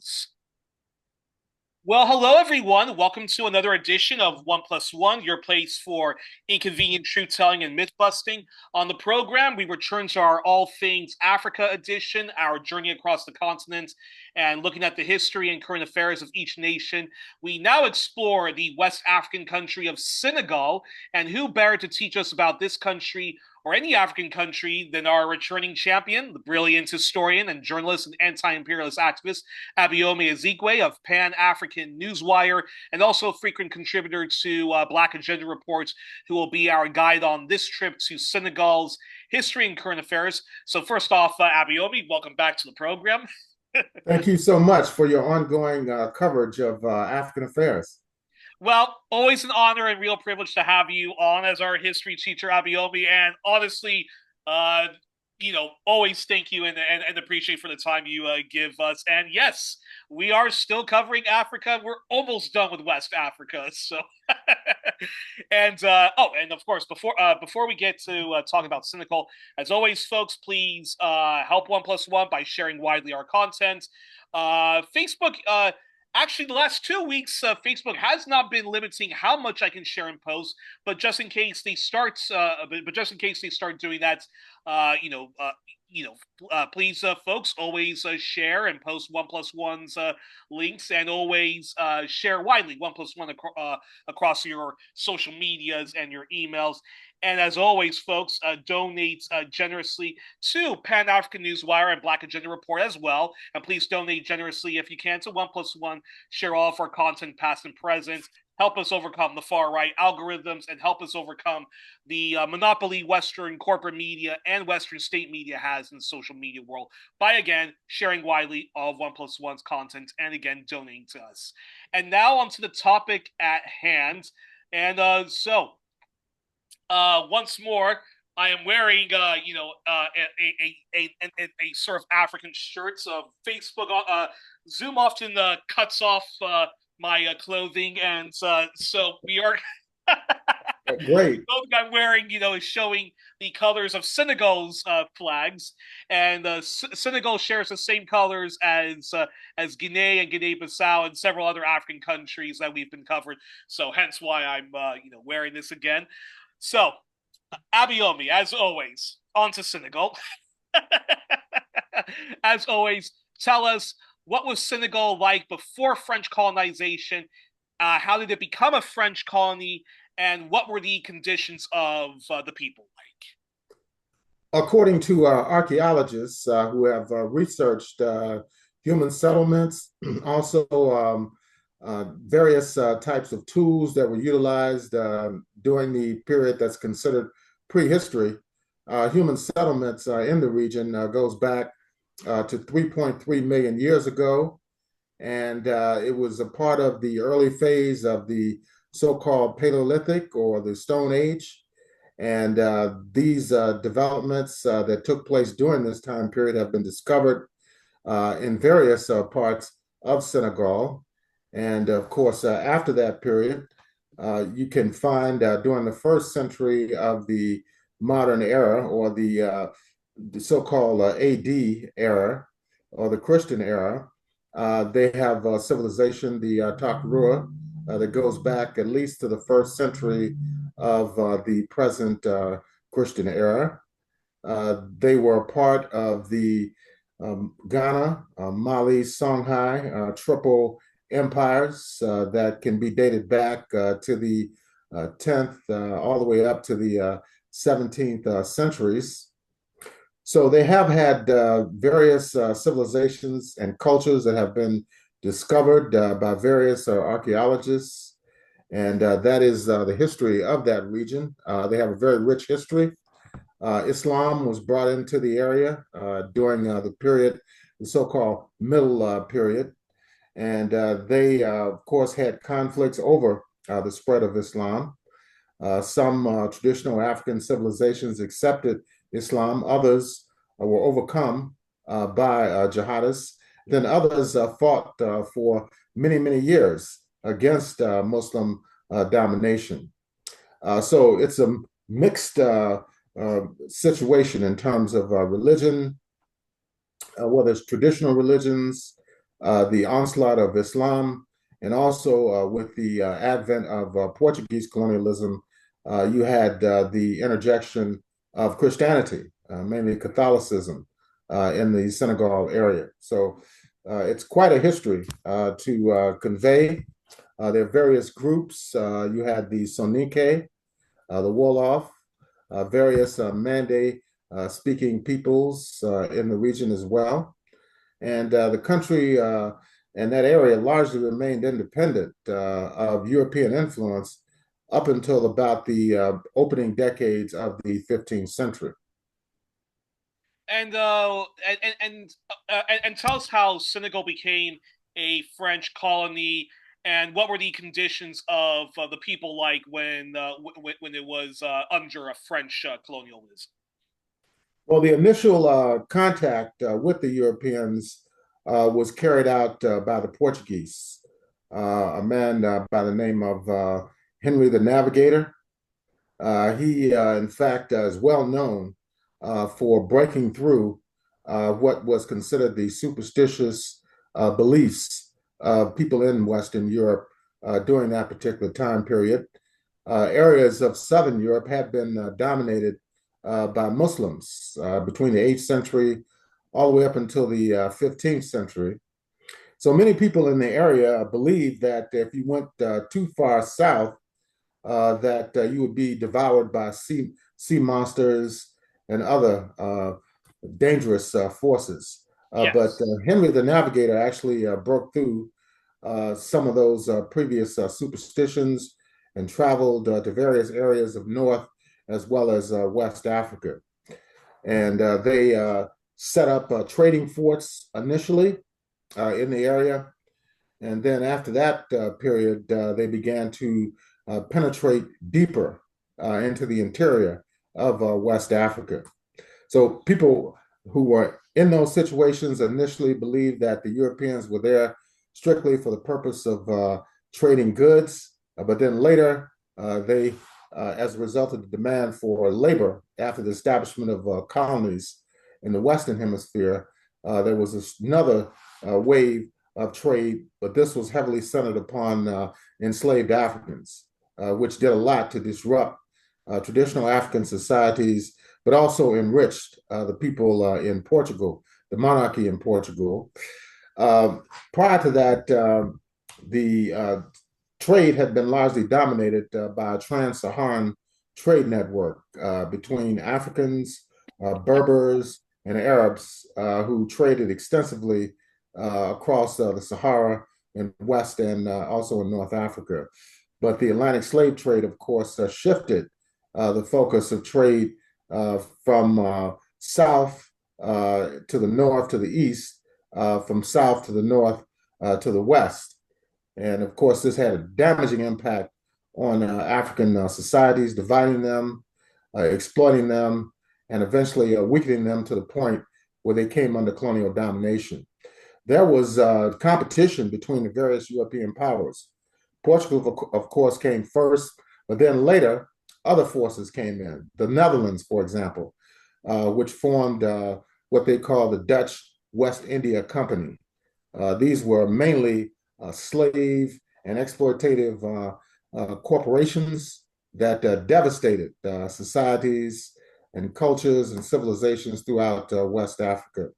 goes. Well, hello everyone. Welcome to another edition of One Plus One, your place for inconvenient truth telling and myth busting. On the program, we return to our All Things Africa edition, our journey across the continent, and looking at the history and current affairs of each nation. We now explore the West African country of Senegal, and who better to teach us about this country or any African country than our returning champion, the brilliant historian and journalist and anti-imperialist activist, Abayomi Azikiwe of Pan-African Newswire, and also a frequent contributor to Black Agenda Reports, who will be our guide on this trip to Senegal's history and current affairs. So first off, Abayomi, welcome back to the program. Thank you so much for your ongoing coverage of African affairs. Well, always an honor and real privilege to have you on as our history teacher, Abayomi. And honestly, uh, always thank you and appreciate for the time you give us. And yes, we are still covering Africa. We're almost done with West Africa. So, and of course, before we get to talk about Senegal, as always, folks, please help One Plus One by sharing widely our content. Facebook. Actually, the last 2 weeks, Facebook has not been limiting how much I can share and post, but just in case they start, doing that, uh, you know, uh, please, folks, always share and post One Plus One's links, and always share widely One Plus One across your social medias and your emails. And as always, folks, donate generously to Pan African Newswire and Black Agenda Report as well. And please donate generously if you can to One Plus One. Share all of our content, past and present. Help us overcome the far right algorithms and help us overcome the monopoly Western corporate media and Western state media has in the social media world by, again, sharing widely all of One Plus One's content and, again, donating to us. And now onto the topic at hand. And once more, I am wearing, a sort of African shirt. So Facebook, Zoom often cuts off my clothing, and so we are. The Great. clothing I'm wearing, is showing the colors of Senegal's flags, and Senegal shares the same colors as Guinea and Guinea-Bissau and several other African countries that we've been covered. So, hence why I'm, wearing this again. So, Abayomi, as always, on to Senegal. As always, tell us, what was Senegal like before French colonization? How did it become a French colony? And what were the conditions of the people According to archaeologists who have researched human settlements, also various types of tools that were utilized during the period that's considered prehistory, human settlements in the region goes back to 3.3 million years ago. And it was a part of the early phase of the so-called Paleolithic or the Stone Age. And these developments that took place during this time period have been discovered in various parts of Senegal. And of course, after that period, you can find during the first century of the modern era, or the so-called AD era, or the Christian era, they have a civilization, the Takurua, that goes back at least to the first century of the present Christian era. They were part of the Ghana, Mali, Songhai, Triple empires that can be dated back to the 10th all the way up to the 17th centuries. So they have had various civilizations and cultures that have been discovered by various archaeologists, and that is the history of that region. They have a very rich history. Islam was brought into the area during the period, the so-called Middle Period, and they, of course, had conflicts over the spread of Islam. Some traditional African civilizations accepted Islam, others were overcome by jihadists. Then others fought for many, many years against Muslim domination. So it's a mixed situation in terms of religion, whether it's traditional religions, the onslaught of Islam, and also with the advent of Portuguese colonialism, you had the interjection of Christianity, mainly Catholicism, in the Senegal area. So it's quite a history to convey. There are various groups. You had the Soninke, the Wolof, various Mande speaking peoples in the region as well. And the country and that area largely remained independent of European influence up until about the opening decades of the 15th century. And uh, and tell us how Senegal became a French colony, and what were the conditions of the people like when it was under a French colonialism. Well, the initial contact with the Europeans was carried out by the Portuguese, a man by the name of Henry the Navigator. He, in fact, is well known for breaking through what was considered the superstitious beliefs of people in Western Europe during that particular time period. Areas of Southern Europe had been dominated by Muslims between the 8th century all the way up until the 15th century. So many people in the area believed that if you went too far south, that you would be devoured by sea monsters and other dangerous forces. But Yes. Henry the Navigator actually broke through some of those previous superstitions and traveled to various areas of North as well as West Africa. And they set up trading forts initially in the area. And then after that period, they began to penetrate deeper into the interior of West Africa. So people who were in those situations initially believed that the Europeans were there strictly for the purpose of trading goods, but then later they, as a result of the demand for labor after the establishment of colonies in the Western Hemisphere, there was another wave of trade, but this was heavily centered upon enslaved Africans, which did a lot to disrupt traditional African societies, but also enriched the people in Portugal, the monarchy in Portugal. Prior to that, the trade had been largely dominated by a trans-Saharan trade network between Africans, Berbers, and Arabs who traded extensively across the Sahara in West and also in North Africa. But the Atlantic slave trade, of course, shifted the focus of trade from south to the north to the east, from south to the north to the west. And of course, this had a damaging impact on African societies, dividing them, exploiting them, and eventually weakening them to the point where they came under colonial domination. There was competition between the various European powers. Portugal, of course, came first, but then later, other forces came in. The Netherlands, for example, which formed what they call the Dutch West India Company. These were mainly slave and exploitative corporations that devastated societies and cultures and civilizations throughout West Africa.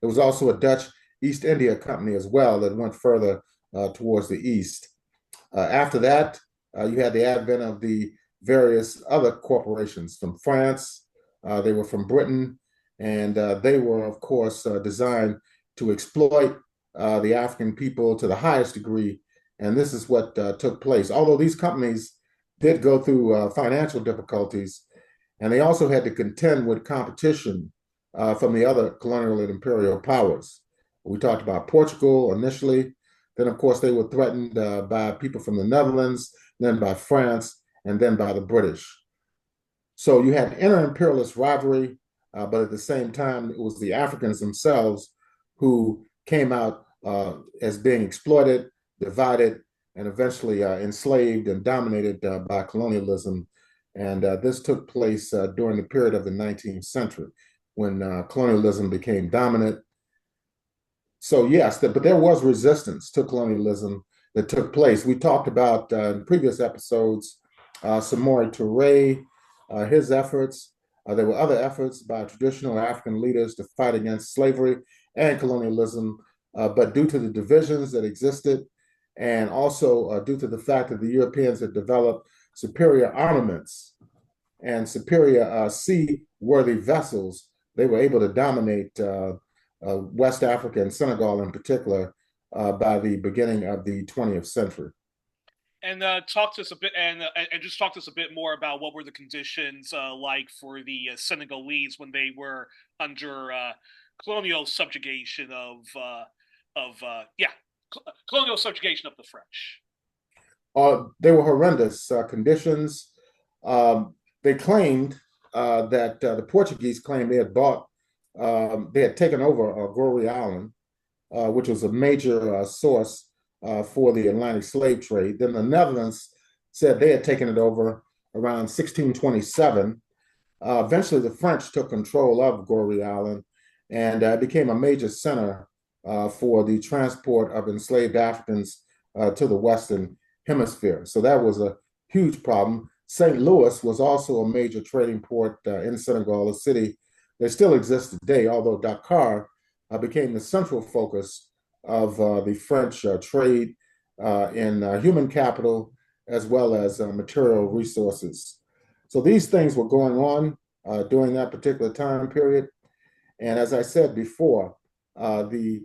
There was also a Dutch East India Company as well that went further towards the east. After that, you had the advent of the various other corporations from France. They were from Britain, and they were, of course, designed to exploit the African people to the highest degree. And this is what took place. Although these companies did go through financial difficulties, and they also had to contend with competition from the other colonial and imperial powers. We talked about Portugal initially. Then, of course, they were threatened by people from the Netherlands, then by France, and then by the British. So you had inter-imperialist rivalry, but at the same time, it was the Africans themselves who came out as being exploited, divided, and eventually enslaved and dominated by colonialism. And this took place during the period of the 19th century when colonialism became dominant. So yes, but there was resistance to colonialism that took place. We talked about in previous episodes Samori Touré, his efforts. There were other efforts by traditional African leaders to fight against slavery and colonialism, but due to the divisions that existed, and also due to the fact that the Europeans had developed superior armaments and superior seaworthy vessels, they were able to dominate West Africa and Senegal in particular by the beginning of the 20th century. And talk to us a bit, and just talk to us a bit more about what were the conditions like for the Senegalese when they were under colonial subjugation colonial subjugation of the French. They were horrendous conditions. They claimed that the Portuguese claimed they had taken over Goree Island, which was a major source for the Atlantic slave trade. Then the Netherlands said they had taken it over around 1627. Eventually, the French took control of Goree Island and became a major center for the transport of enslaved Africans to the Western Hemisphere. So that was a huge problem. St. Louis was also a major trading port in Senegal, a city that still exists today, although Dakar became the central focus of the French trade in human capital as well as material resources. So these things were going on during that particular time period. And as I said before, the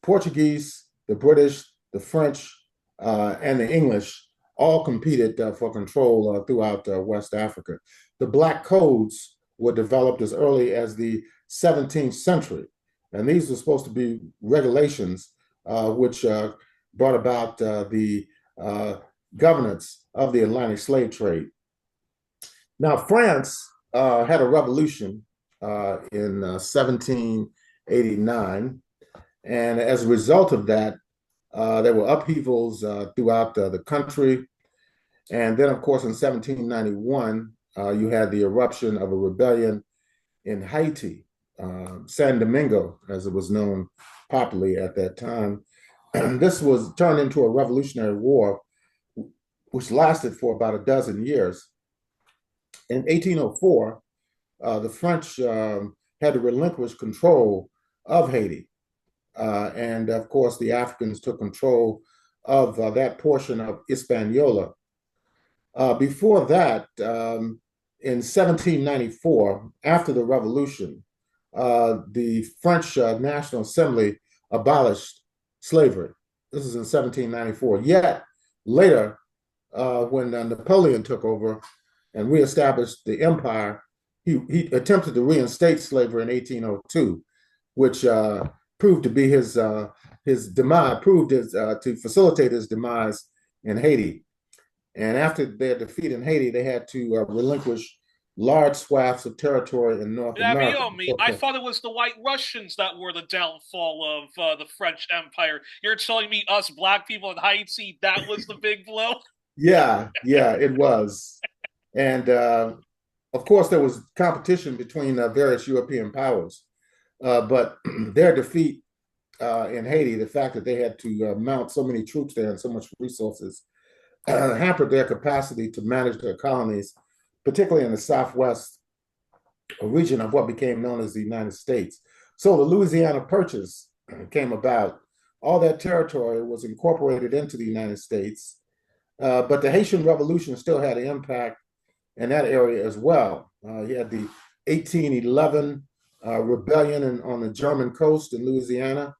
Portuguese, the British, the French, and the English all competed for control throughout West Africa. The Black Codes were developed as early as the 17th century. And these were supposed to be regulations which brought about the governance of the Atlantic slave trade. Now, France had a revolution in 1789. And as a result of that, there were upheavals throughout the country. And then, of course, in 1791, you had the eruption of a rebellion in Haiti, San Domingo, as it was known popularly at that time. And this was turned into a revolutionary war, which lasted for about a dozen years. In 1804, the French had to relinquish control of Haiti. And of course, the Africans took control of that portion of Hispaniola. Before that, in 1794, after the revolution, the French National Assembly abolished slavery. This is in 1794. Yet later, when Napoleon took over and reestablished the empire, he attempted to reinstate slavery in 1802, which proved to be his demise, to facilitate his demise in Haiti. And after their defeat in Haiti, they had to relinquish large swaths of territory in North America. Abayomi, I thought it was the White Russians that were the downfall of the French Empire. You're telling me us black people in Haiti, that was the big blow? Yeah, it was. And of course, there was competition between various European powers. But their defeat in Haiti, the fact that they had to mount so many troops there and so much resources, hampered their capacity to manage their colonies, particularly in the Southwest region of what became known as the United States. So the Louisiana Purchase came about. All that territory was incorporated into the United States, but the Haitian Revolution still had an impact in that area as well. You had the 1811 rebellion on the German coast in Louisiana,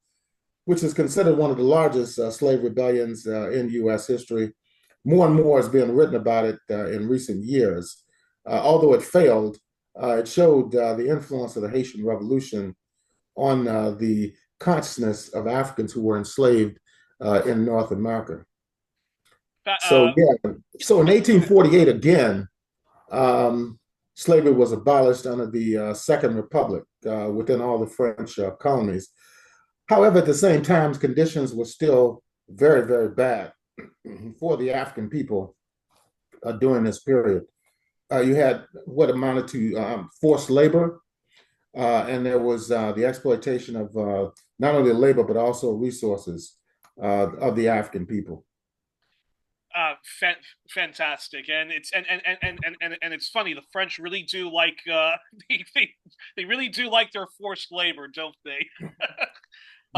which is considered one of the largest slave rebellions in U.S. history. More and more is being written about it in recent years. Although it failed, it showed the influence of the Haitian Revolution on the consciousness of Africans who were enslaved in North America. So in 1848 again, slavery was abolished under the Second Republic within all the French colonies. However, at the same time, conditions were still very, very bad for the African people during this period. You had what amounted to forced labor, and there was the exploitation of not only labor but also resources of the African people. Fantastic, and it's funny. The French really do like they, they they really do like their forced labor, don't they?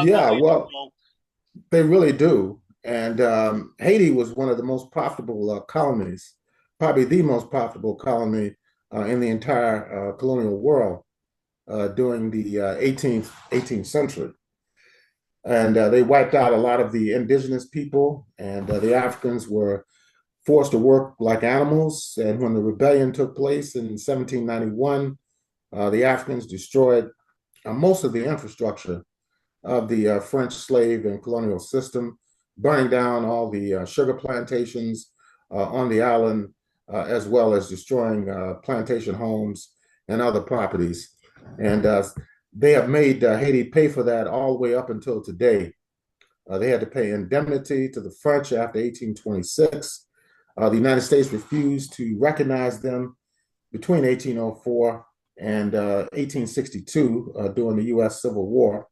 Yeah, well, Unbelievable. they really do. And Haiti was one of the most profitable colonies, probably the most profitable colony in the entire colonial world during the 18th century. And they wiped out a lot of the indigenous people, and the Africans were forced to work like animals. And when the rebellion took place in 1791, the Africans destroyed most of the infrastructure of the French slave and colonial system, burning down all the sugar plantations on the island, as well as destroying plantation homes and other properties. And they have made Haiti pay for that all the way up until today. They had to pay indemnity to the French after 1826. The United States refused to recognize them between 1804 and 1862 during the U.S. Civil War.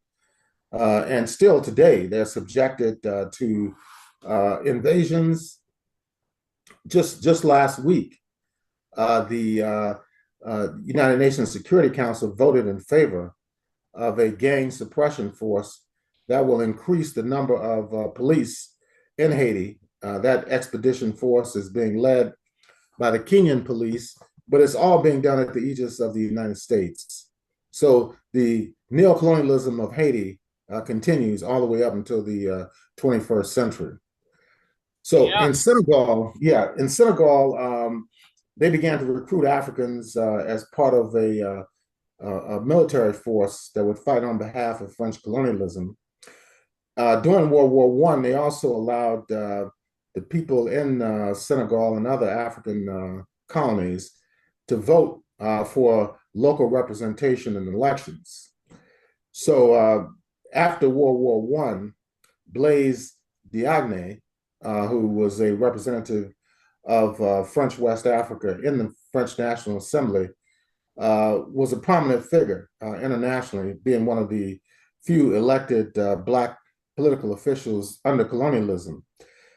And still today, they're subjected to invasions. Just last week, the United Nations Security Council voted in favor of a gang suppression force that will increase the number of police in Haiti. That expedition force is being led by the Kenyan police, but it's all being done at the aegis of the United States. So the neocolonialism of Haiti continues all the way up until the 21st century. So Yeah, in Senegal, they began to recruit Africans as part of a military force that would fight on behalf of French colonialism. During World War One, they also allowed the people in Senegal and other African colonies to vote for local representation in elections. So after World War One, Blaise Diagne, who was a representative of French West Africa in the French National Assembly, was a prominent figure internationally, being one of the few elected Black political officials under colonialism.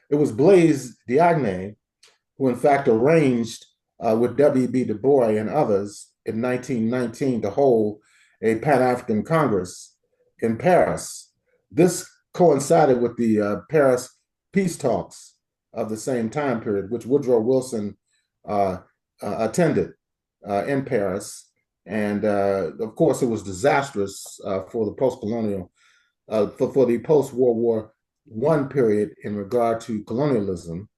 It was Blaise Diagne who, in fact, arranged with W.B. Du Bois and others in 1919 to hold a Pan African Congress in Paris. This coincided with the Paris peace talks of the same time period, which Woodrow Wilson attended in Paris. And of course, it was disastrous for the post-colonial, for the post-World War One period in regard to colonialism.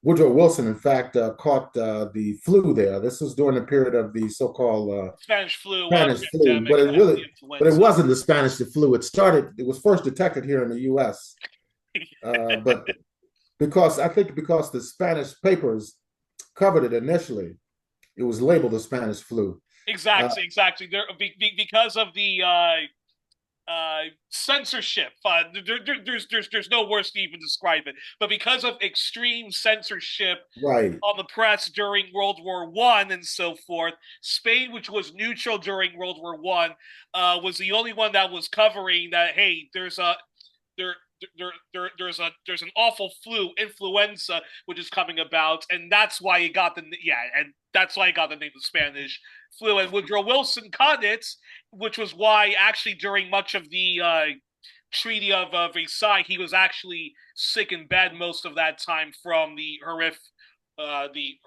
Woodrow Wilson, in fact, caught the flu there. This was during the period of the so-called Spanish flu Spanish flu, pandemic, the but it influenza. wasn't the Spanish flu. It was first detected here in the U.S. But because the Spanish papers covered it initially, it was labeled the Spanish flu. Exactly. Because of the censorship. There's no words to even describe it. But because of extreme censorship Right. on the press during World War One and so forth, Spain, which was neutral during World War One, was the only one that was covering that. Hey, there. There's an awful influenza, which is coming about, and that's why it got that's why it got the name of Spanish flu. And Woodrow Wilson caught it, which was why actually during much of the Treaty of Versailles, he was actually sick in bed most of that time from the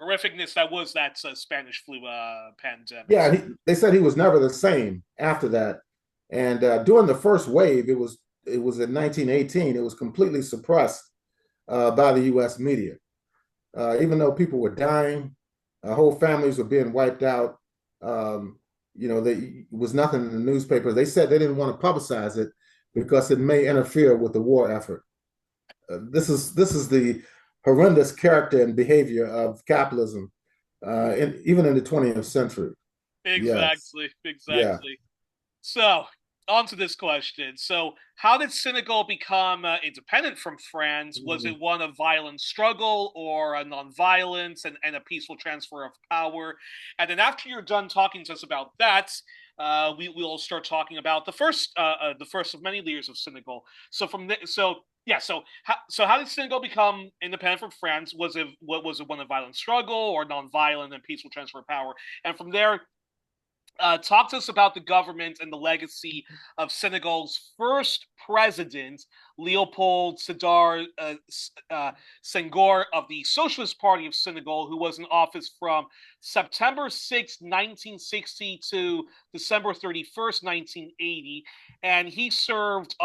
horrificness that was that Spanish flu pandemic. Yeah, they said he was never the same after that. And during the first wave, it was in 1918. It was completely suppressed by the U.S. media. Even though people were dying, whole families were being wiped out. It was nothing in the newspapers. They said they didn't want to publicize it because it may interfere with the war effort. This is the horrendous character and behavior of capitalism, even in the 20th century. Yes, yeah. Exactly. So, on to this question. So, how did Senegal become independent from France? Was Mm-hmm. it one of violent struggle or a non-violence and a peaceful transfer of power? And then after you're done talking to us about that, we'll start talking about the first of many leaders of Senegal. So from the, so yeah, so how did Senegal become independent from France? Was it one of violent struggle or nonviolent and peaceful transfer of power? And from there, talk to us about the government and the legacy of Senegal's first president, Leopold Sedar Senghor of the Socialist Party of Senegal, who was in office from September 6, 1960 to December 31st, 1980. And he served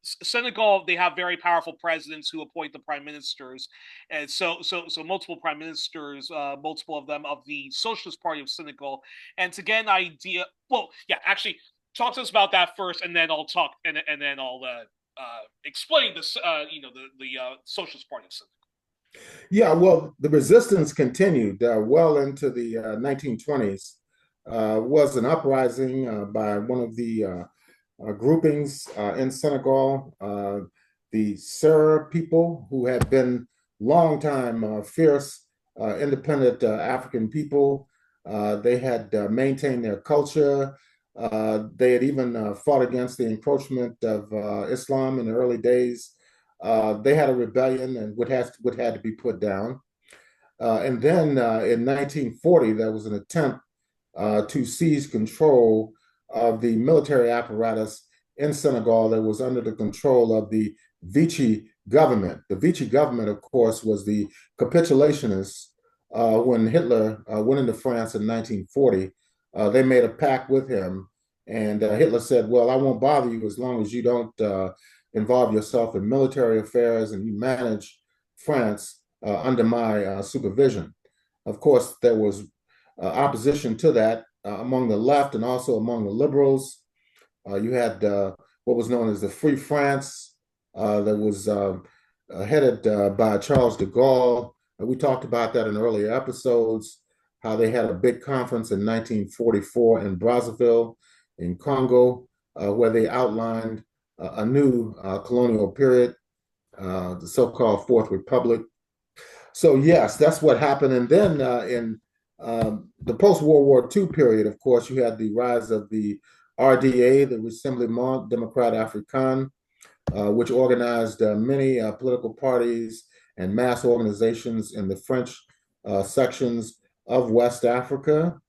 Senegal. They have very powerful presidents who appoint the prime ministers. And so multiple prime ministers, multiple of them of the Socialist Party of Senegal, and to get an idea, well, yeah, actually, talk to us about that first, and then I'll talk, and then I'll explain this, the Socialist Party of Senegal. Yeah, well, the resistance continued well into the 1920s. Was an uprising by one of the groupings in Senegal, the Sera people, who had been longtime fierce, independent African people. They had maintained their culture. They had even fought against the encroachment of Islam in the early days. They had a rebellion and would had to be put down. And then in 1940, there was an attempt to seize control of the military apparatus in Senegal that was under the control of the Vichy government. The Vichy government, of course, was the capitulationists when Hitler went into France in 1940. They made a pact with him, and Hitler said, well, I won't bother you as long as you don't involve yourself in military affairs and you manage France under my supervision. Of course, there was opposition to that among the left and also among the liberals. You had what was known as the Free France that was headed by Charles de Gaulle. We talked about that in earlier episodes, how they had a big conference in 1944 in Brazzaville in Congo, where they outlined a new colonial period, the so-called Fourth Republic. So yes, that's what happened. And then in the post-World War II period, of course, you had the rise of the RDA, the Rassemblement Démocrate Africain, which organized many political parties and mass organizations in the French sections of West Africa.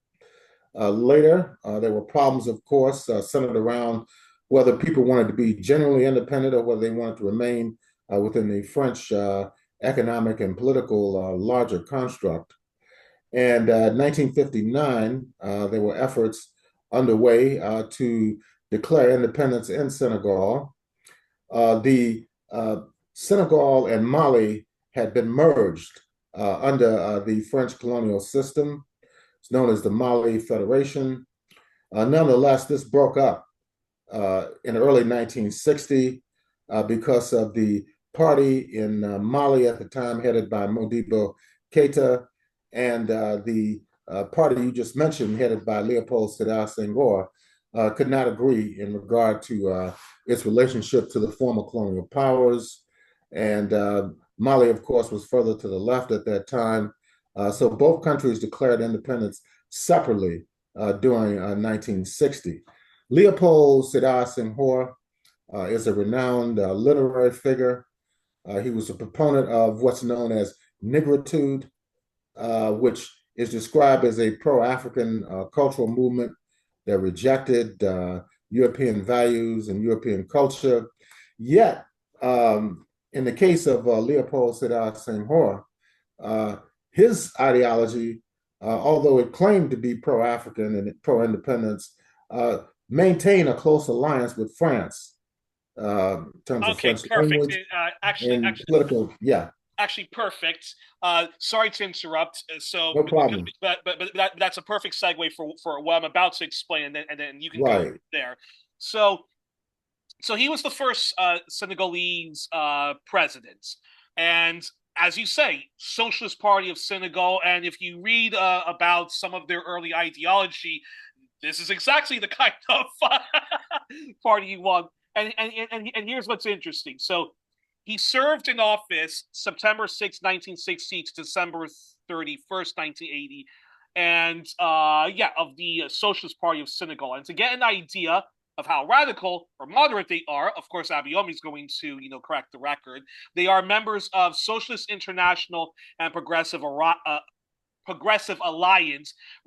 Later, there were problems, of course, centered around whether people wanted to be genuinely independent or whether they wanted to remain within the French economic and political larger construct. And in 1959, there were efforts underway to declare independence in Senegal. The Senegal and Mali had been merged under the French colonial system. It's known as the Mali Federation. Nonetheless, this broke up in early 1960 because of the party in Mali at the time headed by Modibo Keita and the party you just mentioned headed by Leopold Sedar Senghor could not agree in regard to its relationship to the former colonial powers. And Mali, of course, was further to the left at that time. So both countries declared independence separately during 1960. Leopold Sedar Senghor is a renowned literary figure. He was a proponent of what's known as Negritude, which is described as a pro-African cultural movement that rejected European values and European culture. Yet, in the case of Leopold Sedar Senghor, his ideology, although it claimed to be pro-African and pro-independence, maintained a close alliance with France in terms of French Perfect. language and political. Yeah. Actually, perfect. Sorry to interrupt. No problem. But that's a perfect segue for what I'm about to explain, and then you can Right. go there. So he was the first Senegalese president, and as you say, Socialist Party of Senegal. And if you read about some of their early ideology, this is exactly the kind of party you want. And here's what's interesting. So he served in office September 6, 1960 to December 31st, 1980. and of the Socialist Party of Senegal. And to get an idea of how radical or moderate they are, of course, Abayomi is going to, correct the record. They are members of Socialist International and Progressive Alliance.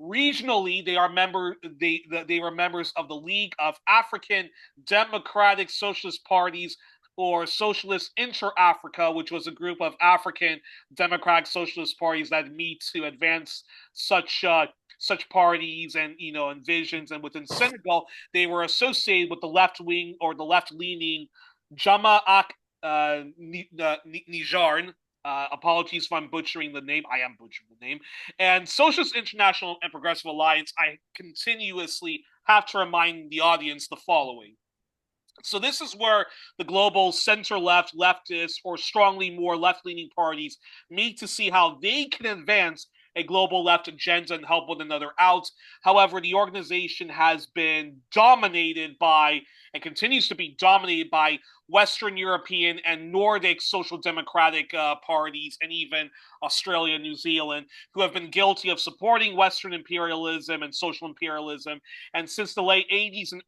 Regionally, they were members of the League of African Democratic Socialist Parties, or Socialist Inter-Africa, which was a group of African Democratic Socialist parties that meet to advance such parties and visions. And within Senegal, they were associated with the left wing or the left leaning Jama Ak Nijarn. Apologies if I'm butchering the name. I am butchering the name. And Socialist International and Progressive Alliance, I continuously have to remind the audience the following. So this is where the global center-left, leftist, or strongly more left-leaning parties meet to see how they can advance a global left agenda and help one another out. However, the organization has been dominated by, and continues to be dominated by, Western European and Nordic social democratic parties, and even Australia and New Zealand, who have been guilty of supporting Western imperialism and social imperialism. And since the late 80s and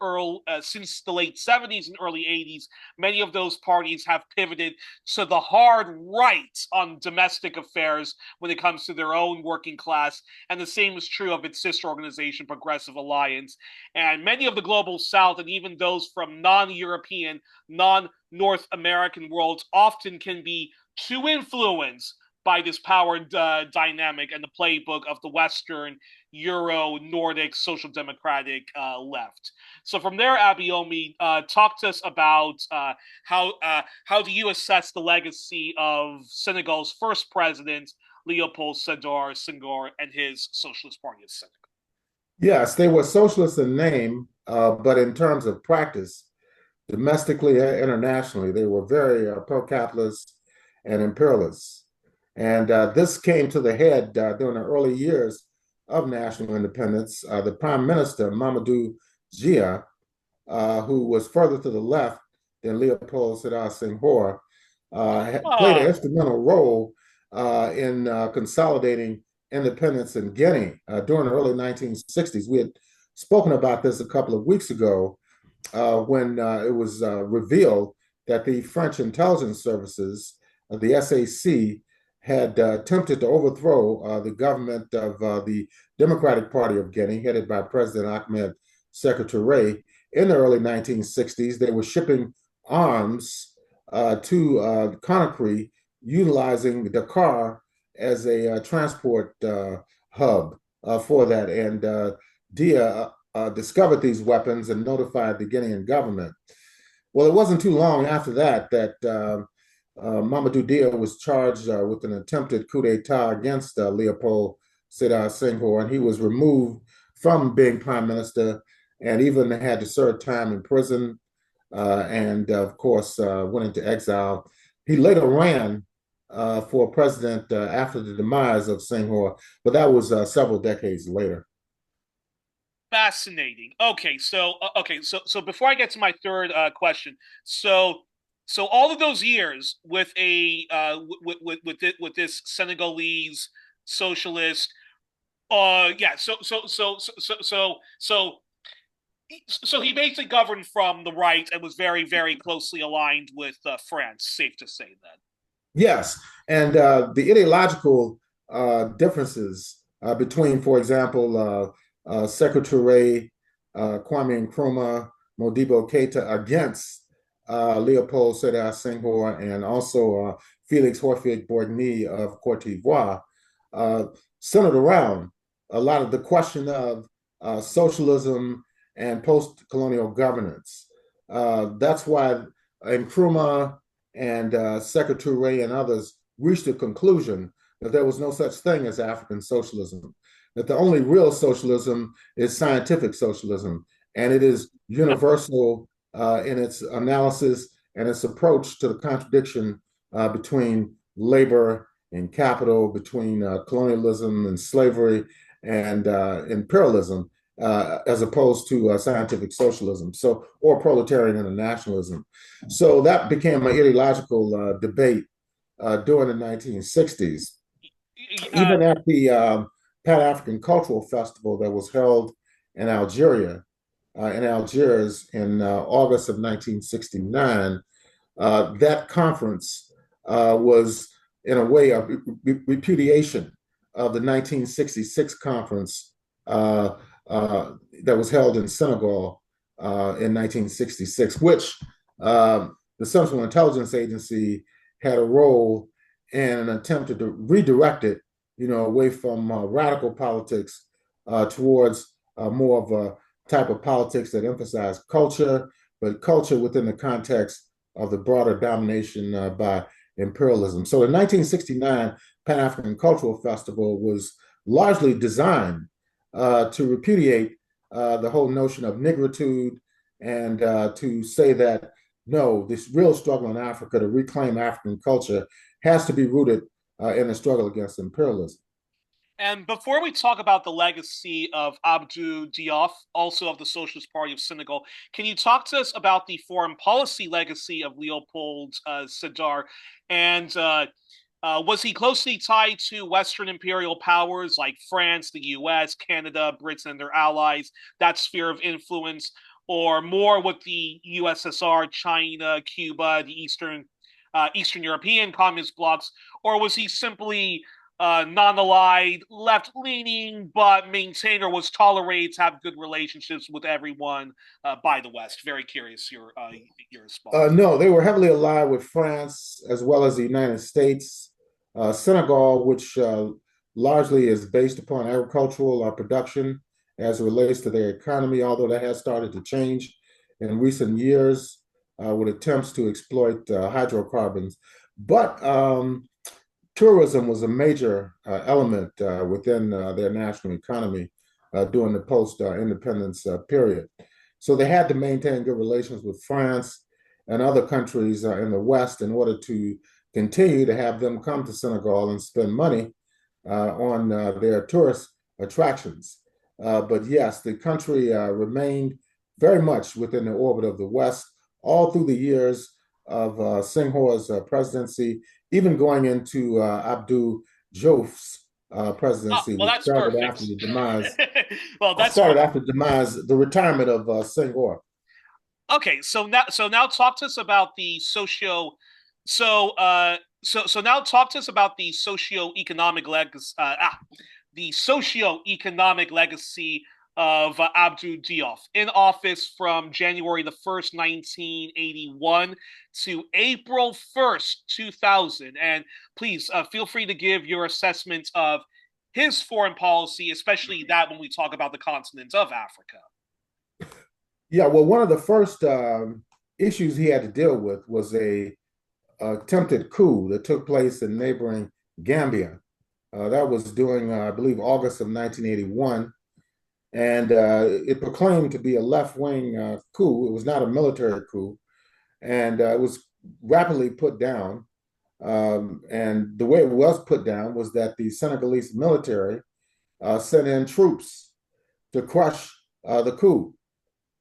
since the late 70s and early 80s, many of those parties have pivoted to the hard right on domestic affairs when it comes to their own working class. And the same is true of its sister organization, Progressive Alliance. And many of the global South, and even those from non-European, non-North American worlds, often can be too influenced by this power dynamic and the playbook of the Western, Euro, Nordic, social democratic left. So from there, Abayomi, talk to us about how do you assess the legacy of Senegal's first president, Leopold Sedar Senghor, and his Socialist Party of Senegal? Yes, they were socialists in name, but in terms of practice, domestically and internationally, they were very pro-capitalist and imperialist. And this came to the head during the early years of national independence. The Prime Minister, Mamadou Dia, who was further to the left than Leopold Sedar Senghor, played an instrumental role in consolidating independence in Guinea during the early 1960s. We had spoken about this a couple of weeks ago when it was revealed that the French intelligence services, the SAC, had attempted to overthrow the government of the Democratic Party of Guinea, headed by President Ahmed Sékou Touré, in the early 1960s. They were shipping arms to Conakry, utilizing Dakar as a transport hub for that. And Dia discovered these weapons and notified the Guinean government. Well, it wasn't too long after that Mamadou Dia was charged with an attempted coup d'etat against Leopold Sedar Senghor, and he was removed from being prime minister and even had to serve time in prison and, of course, went into exile. He later ran for president after the demise of Senghor, but that was several decades later. Fascinating. So before I get to my third question, so all of those years with this Senegalese socialist, so he basically governed from the right and was very, very closely aligned with France. Safe to say that. Yes, and the ideological differences between, for example, Sékou Touré, Kwame Nkrumah, Modibo Keita against Leopold Sedar Senghor, and also Félix Houphouët-Boigny of Cote d'Ivoire, centered around a lot of the question of socialism and post-colonial governance. That's why Nkrumah and Sékou Touré and others reached a conclusion that there was no such thing as African socialism, that the only real socialism is scientific socialism, and it is universal in its analysis and its approach to the contradiction between labor and capital, between colonialism and slavery and imperialism, as opposed to scientific socialism, or proletarian internationalism. So that became an ideological debate during the 1960s. Even at the Pan-African Cultural Festival that was held in Algeria, in Algiers in August of 1969. That conference was, in a way, a repudiation of the 1966 conference that was held in Senegal in 1966, which the Central Intelligence Agency had a role in an attempt to redirect it, away from radical politics towards more of a type of politics that emphasized culture, but culture within the context of the broader domination by imperialism. So the 1969 Pan-African Cultural Festival was largely designed to repudiate the whole notion of negritude and to say that, no, this real struggle in Africa to reclaim African culture has to be rooted in the struggle against imperialism. And before we talk about the legacy of Abdou Diouf, also of the Socialist Party of Senegal, can you talk to us about the foreign policy legacy of Leopold Sedar? And was he closely tied to Western imperial powers like France, the US, Canada, Britain, and their allies, that sphere of influence, or more with the USSR, China, Cuba, the Eastern European communist blocs, or was he simply non-allied, left-leaning, but maintained or was tolerated to have good relationships with everyone by the West? Very curious your response. No, they were heavily allied with France as well as the United States. Senegal, which largely is based upon agricultural production as it relates to their economy, although that has started to change in recent years with attempts to exploit hydrocarbons. But tourism was a major element within their national economy during the post-independence period. So they had to maintain good relations with France and other countries in the West in order to continue to have them come to Senegal and spend money on their tourist attractions. But yes, the country remained very much within the orbit of the West all through the years of Senghor's presidency, even going into Abdou Diouf's presidency, Well, which that's started perfect. after the demise. Well, that's Started perfect. after the demise, the retirement of Senghor. Okay, so now talk to us about the now talk to us about the socio-economic legacy of Abdou Diouf in office from January the 1st, 1981 to April 1st, 2000. And please feel free to give your assessment of his foreign policy, especially that when we talk about the continent of Africa. Yeah, well, one of the first issues he had to deal with was a attempted coup that took place in neighboring Gambia. That was during, I believe, August of 1981. And it proclaimed to be a left-wing coup. It was not a military coup. And it was rapidly put down. And the way it was put down was that the Senegalese military sent in troops to crush the coup.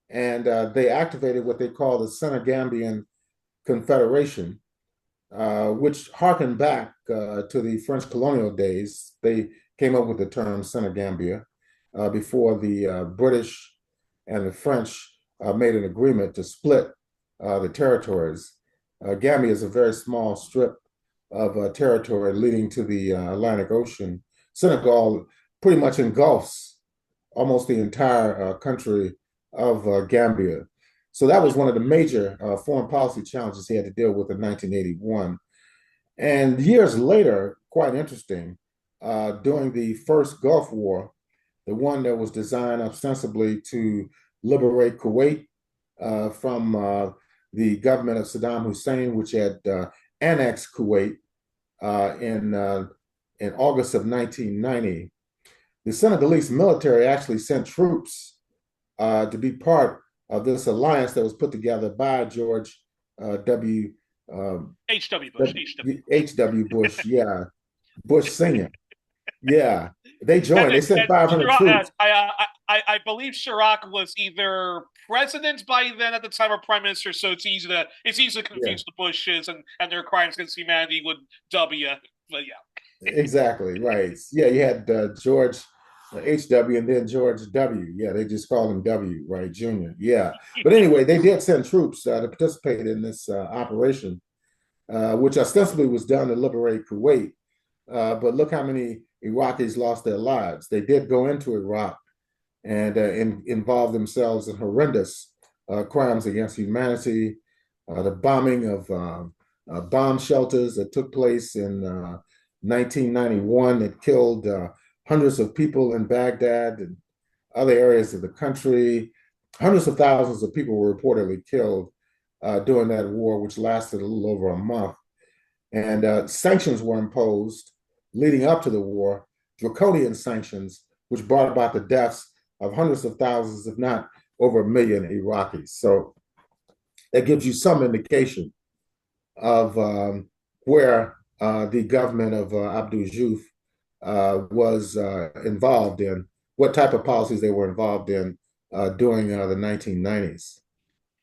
And they activated what they call the Senegambian Confederation, which harkened back to the French colonial days. They came up with the term Senegambia before the British and the French made an agreement to split the territories. Gambia is a very small strip of territory leading to the Atlantic Ocean. Senegal pretty much engulfs almost the entire country of Gambia. So that was one of the major foreign policy challenges he had to deal with in 1981. And years later, quite interesting, during the first Gulf War, the one that was designed ostensibly to liberate Kuwait from the government of Saddam Hussein, which had annexed Kuwait in August of 1990. The Senegalese military actually sent troops to be part of this alliance that was put together by George W. H.W. Bush. H.W. Bush, yeah, Bush Senior. Yeah, they joined. They sent 500 Chirac, troops. I believe Chirac was either president by then at the time or prime minister, so it's easy to Yeah, confuse the Bushes and their crimes against humanity with W. But yeah. exactly, right. Yeah, you had George HW, and then George W. Yeah, they just call him W, right, Junior. Yeah. But anyway, they did send troops to participate in this operation, which ostensibly was done to liberate Kuwait. But look how many Iraqis lost their lives. They did go into Iraq and involve themselves in horrendous crimes against humanity, the bombing of bomb shelters that took place in 1991 that killed hundreds of people in Baghdad and other areas of the country. Hundreds of thousands of people were reportedly killed during that war, which lasted a little over a month. And sanctions were imposed leading up to the war, draconian sanctions, which brought about the deaths of hundreds of thousands, if not over a million Iraqis. So that gives you some indication of where the government of Abdul Juf was involved in, what type of policies they were involved in during the 1990s.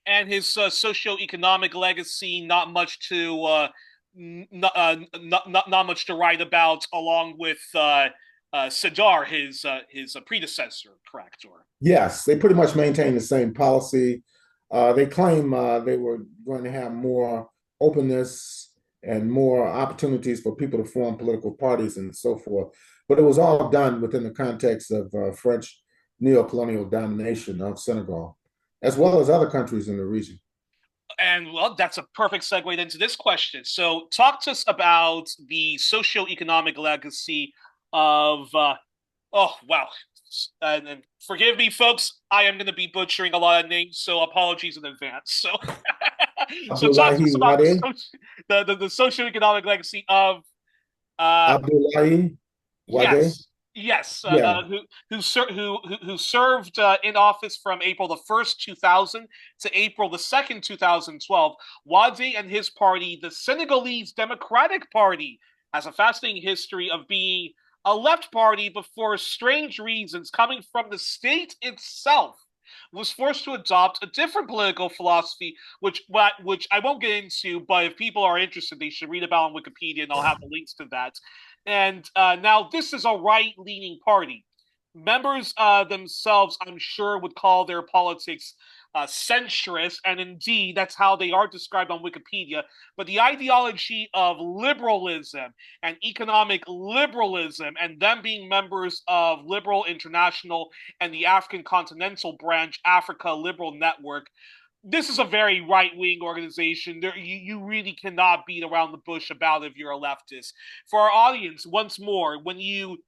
And his socioeconomic legacy, not much to not much to write about, along with Sadar, his predecessor, correct? Or Yes, they pretty much maintained the same policy. They claim they were going to have more openness and more opportunities for people to form political parties and so forth. But it was all done within the context of French neocolonial domination of Senegal, as well as other countries in the region. And well, that's a perfect segue into this question. So, talk to us about the socioeconomic legacy of. Oh wow, and forgive me, folks. I am going to be butchering a lot of names, so apologies in advance. So, so talk to Abdullahi us about the Wade, the socioeconomic legacy of uh, Abdullahi Wade. yes, yes, Yeah, who served in office from April the 1st, 2000 to April the 2nd, 2012. Wade and his party, the Senegalese Democratic Party, has a fascinating history of being a left party, but for strange reasons coming from the state itself, was forced to adopt a different political philosophy, which I won't get into, but if people are interested, they should read about on Wikipedia, and I'll have the links to that. And now this is a right-leaning party. Members themselves, I'm sure, would call their politics centrist, and indeed, that's how they are described on Wikipedia. But the ideology of liberalism and economic liberalism, and them being members of Liberal International and the African Continental Branch, Africa Liberal Network, this is a very right wing organization. You really cannot beat around the bush about it if you're a leftist. For our audience, once more, when you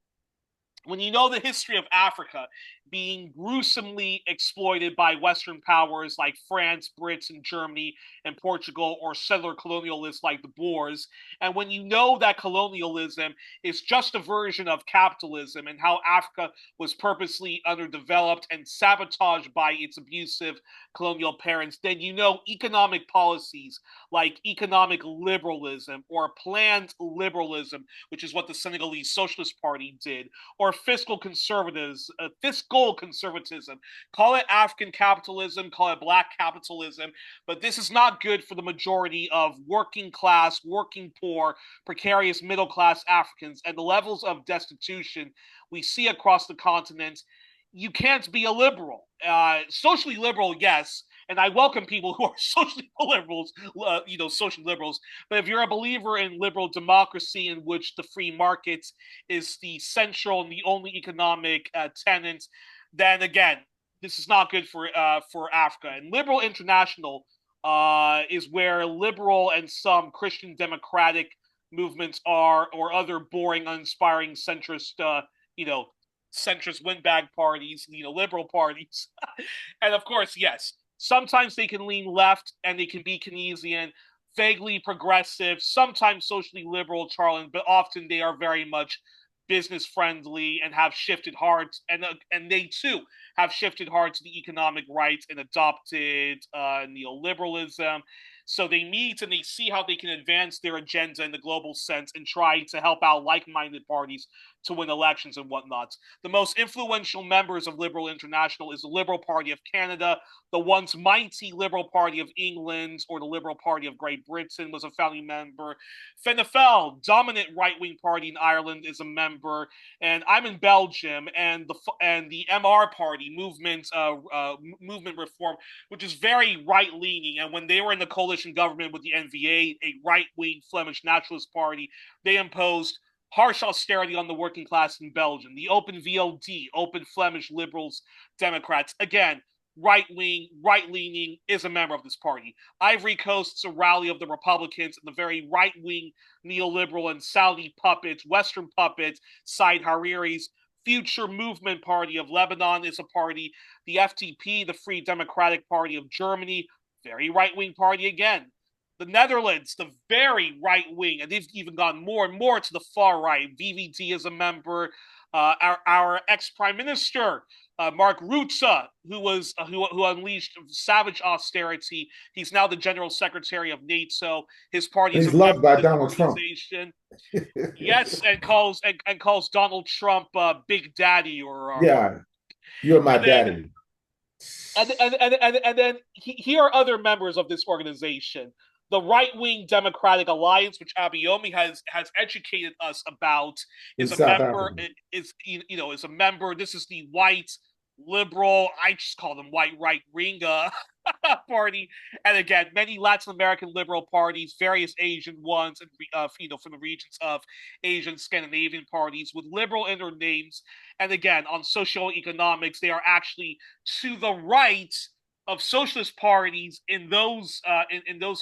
know the history of Africa being gruesomely exploited by Western powers like France, Brits, and Germany, and Portugal, or settler colonialists like the Boers, and when you know that colonialism is just a version of capitalism and how Africa was purposely underdeveloped and sabotaged by its abusive colonial parents, then you know economic policies like economic liberalism or planned liberalism, which is what the Senegalese Socialist Party did, or fiscal conservatism. Call it African capitalism, call it black capitalism, but this is not good for the majority of working class, working poor, precarious middle class Africans, and the levels of destitution we see across the continent. You can't be a liberal. Socially liberal, yes, and I welcome people who are socially liberals, social liberals. But if you're a believer in liberal democracy, in which the free market is the central and the only economic tenet, then again, this is not good for Africa. And liberal international is where liberal and some Christian democratic movements are, or other boring, uninspiring centrist, centrist windbag parties, liberal parties. And of course, yes, sometimes they can lean left and they can be Keynesian, vaguely progressive, sometimes socially liberal, Charlin, but often they are very much business friendly and have shifted hard, and they too have shifted hard to the economic right and adopted neoliberalism. So they meet and they see how they can advance their agenda in the global sense and try to help out like-minded parties to win elections and whatnot. The most influential members of Liberal International is the Liberal Party of Canada, the once mighty Liberal Party of England, or the Liberal Party of Great Britain was a founding member. Fianna Fáil, dominant right-wing party in Ireland, is a member, and I'm in Belgium, and the MR Party, Movement Reform, which is very right-leaning, and when they were in the coalition government with the N-VA, a right-wing Flemish nationalist party, they imposed harsh austerity on the working class in Belgium. The Open VLD, Open Flemish Liberals, Democrats, again, right-wing, right-leaning, is a member of this party. Ivory Coast's a rally of the Republicans and the very right-wing neoliberal and Saudi puppets, Western puppets, Said Hariri's Future Movement Party of Lebanon is a party. The FDP, the Free Democratic Party of Germany, very right-wing party again. The Netherlands, the very right wing, and they've even gone more and more to the far right. VVD is a member. Our ex-prime minister, Mark Rutte, who unleashed savage austerity, he's now the general secretary of NATO. His party is loved by Donald Trump. Yes, and calls Donald Trump Big Daddy, or yeah, you're my daddy. And then here are other members of this organization. The right-wing Democratic Alliance, which Abayomi has educated us about, is a member. Is a member. This is the white liberal. I just call them white right-wing party. And again, many Latin American liberal parties, various Asian ones, and from the regions of Asian Scandinavian parties with liberal in their names. And again, on socioeconomics, they are actually to the right of socialist parties in those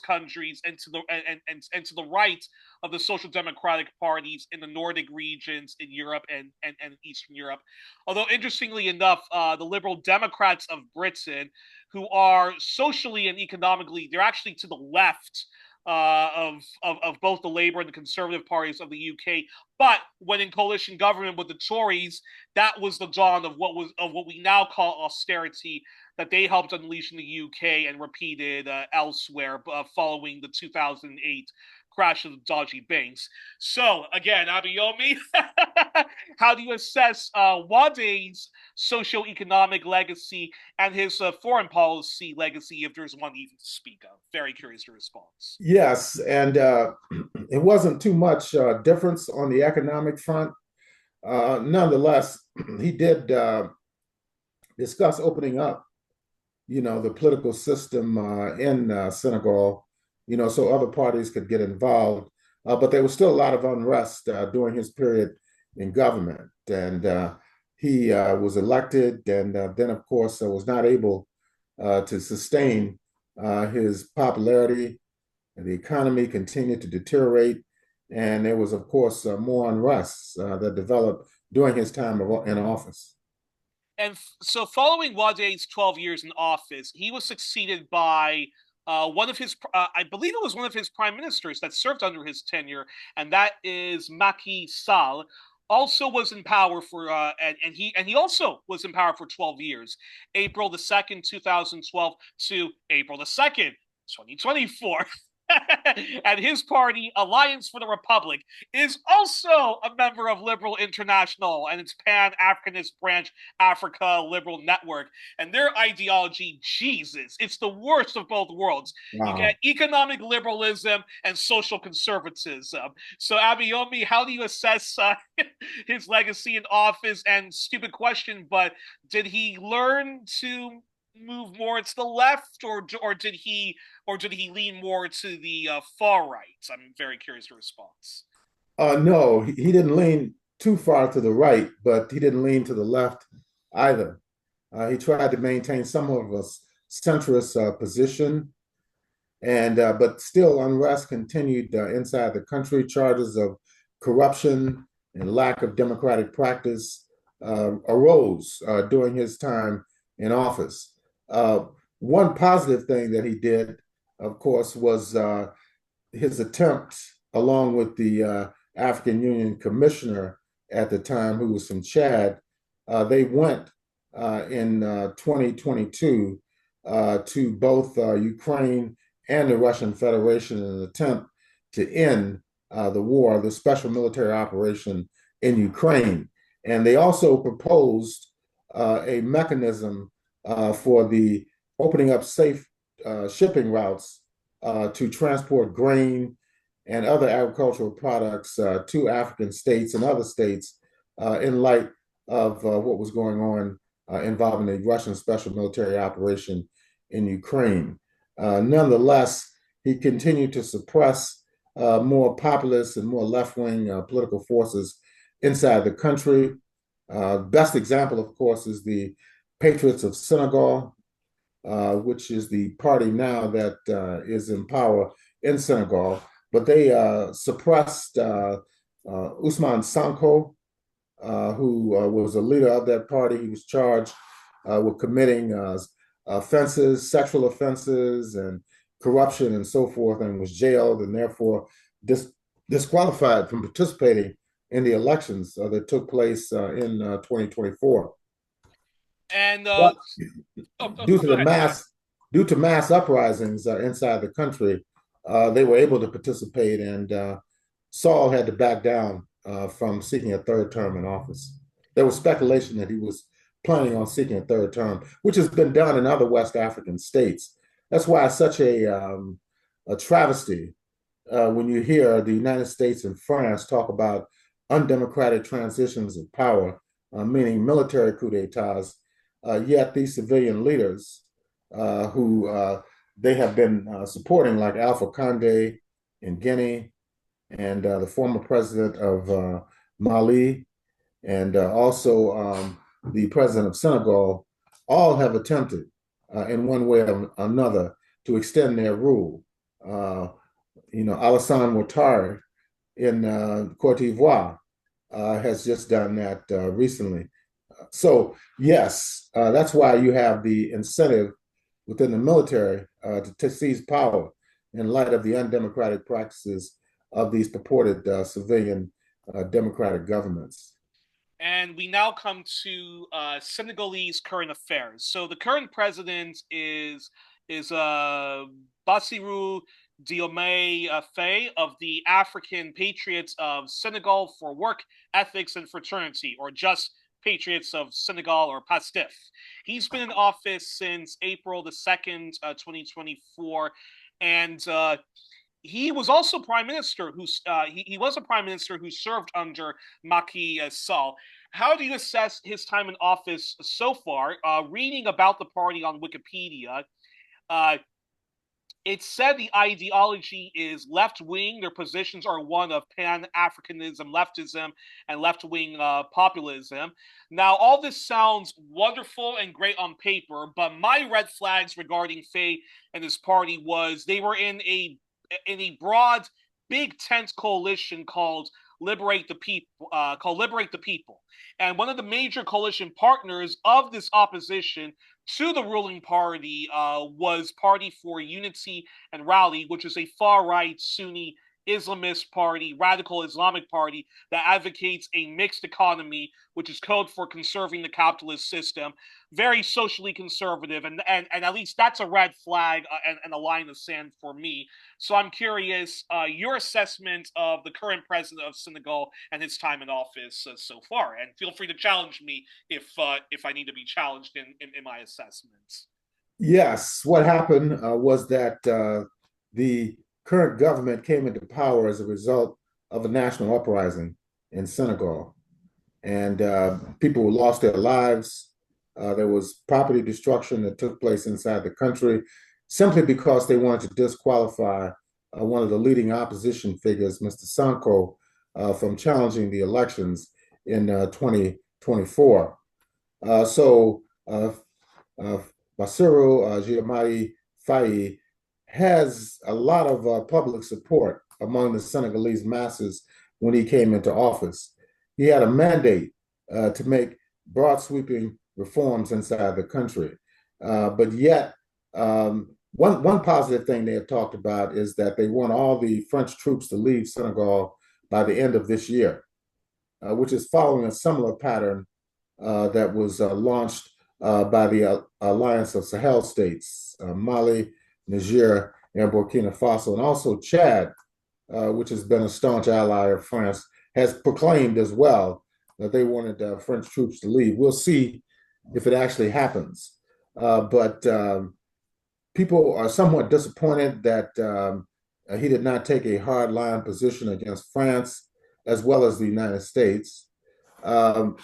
countries, and to the right of the social democratic parties in the Nordic regions in Europe and Eastern Europe. Although interestingly enough, the Liberal Democrats of Britain, who are socially and economically, they're actually to the left of both the Labour and the Conservative parties of the UK. But when in coalition government with the Tories, that was the dawn of what we now call austerity, that they helped unleash in the UK and repeated elsewhere following the 2008 crash of the dodgy banks. So again, Abayomi, how do you assess Wade's socioeconomic legacy and his foreign policy legacy, if there's one even to speak of? Very curious to response. Yes, and it wasn't too much difference on the economic front. Nonetheless, he did discuss opening up, the political system in Senegal, so other parties could get involved. But there was still a lot of unrest during his period in government. And he was elected, and then, of course, was not able to sustain his popularity. And the economy continued to deteriorate. And there was, of course, more unrest that developed during his time in office. And so following Wade's 12 years in office, he was succeeded by one of his, I believe it was one of his prime ministers that served under his tenure, and that is Macky Sall. Also was in power for, and he also was in power for 12 years, April the 2nd, 2012 to April the 2nd, 2024. And his party, Alliance for the Republic, is also a member of Liberal International and its Pan-Africanist branch, Africa Liberal Network. And their ideology, Jesus, it's the worst of both worlds. Wow. You get economic liberalism and social conservatism. So, Abayomi, how do you assess his legacy in office? And stupid question, but did he learn to move more to the left, or did he lean more to the far right? I'm very curious your response. No, he didn't lean too far to the right, but he didn't lean to the left either. He tried to maintain some of a centrist position, and but still unrest continued inside the country. Charges of corruption and lack of democratic practice arose during his time in office. One positive thing that he did, of course, was his attempt, along with the African Union Commissioner at the time, who was from Chad. They went in 2022 to both Ukraine and the Russian Federation in an attempt to end the war, the special military operation in Ukraine. And they also proposed a mechanism for the opening up safe shipping routes to transport grain and other agricultural products to African states and other states in light of what was going on involving the Russian special military operation in Ukraine. Nonetheless, he continued to suppress more populist and more left-wing political forces inside the country. Best example, of course, is the Patriots of Senegal, which is the party now that is in power in Senegal. But they suppressed Ousmane Sonko, who was a leader of that party. He was charged with committing offenses, sexual offenses, and corruption and so forth, and was jailed and therefore disqualified from participating in the elections that took place in 2024. And But due to go the ahead. due to mass uprisings inside the country, they were able to participate, and Saul had to back down from seeking a third term in office. There was speculation that he was planning on seeking a third term, which has been done in other West African states. That's why it's such a travesty when you hear the United States and France talk about undemocratic transitions of power, meaning military coups d'etats, yet these civilian leaders who they have been supporting, like Alpha Conde in Guinea, and the former president of Mali, and also the president of Senegal, all have attempted in one way or another to extend their rule. Alassane Ouattara in Cote d'Ivoire has just done that recently. So yes, that's why you have the incentive within the military to seize power in light of the undemocratic practices of these purported civilian democratic governments. And we now come to Senegalese current affairs. So the current president is Bassirou Diomaye Faye of the African Patriots of Senegal for Work, Ethics, and Fraternity, or just Patriots of Senegal, or PASTEF. He's been in office since April the 2nd, 2024, and he was also prime minister he was a prime minister who served under Macky Sall. How do you assess his time in office so far? Reading about the party on Wikipedia, uh, it said the ideology is left wing. Their positions are one of Pan-Africanism, leftism, and left wing populism. Now, all this sounds wonderful and great on paper, but my red flags regarding Faye and his party was they were in a broad, big tent coalition called Liberate the People. And one of the major coalition partners of this opposition to the ruling party was Party for Unity and Rally, which is a far-right Sunni Islamist party, radical Islamic party that advocates a mixed economy, which is code for conserving the capitalist system. Very socially conservative, and at least that's a red flag and a line of sand for me. So I'm curious your assessment of the current president of Senegal and his time in office so far, and feel free to challenge me if I need to be challenged in my assessments. Yes, what happened was that the current government came into power as a result of a national uprising in Senegal, and people lost their lives. There was property destruction that took place inside the country simply because they wanted to disqualify one of the leading opposition figures, Mr. Sonko, from challenging the elections in 2024. So Bassirou Diomaye Faye has a lot of public support among the Senegalese masses when he came into office. He had a mandate to make broad sweeping reforms inside the country. But yet, one positive thing they have talked about is that they want all the French troops to leave Senegal by the end of this year, which is following a similar pattern that was launched by the Alliance of Sahel states, Mali, Niger, and Burkina Faso, and also Chad, which has been a staunch ally of France has proclaimed as well that they wanted French troops to leave. We'll see if it actually happens. But people are somewhat disappointed that he did not take a hard line position against France as well as the United States. Um,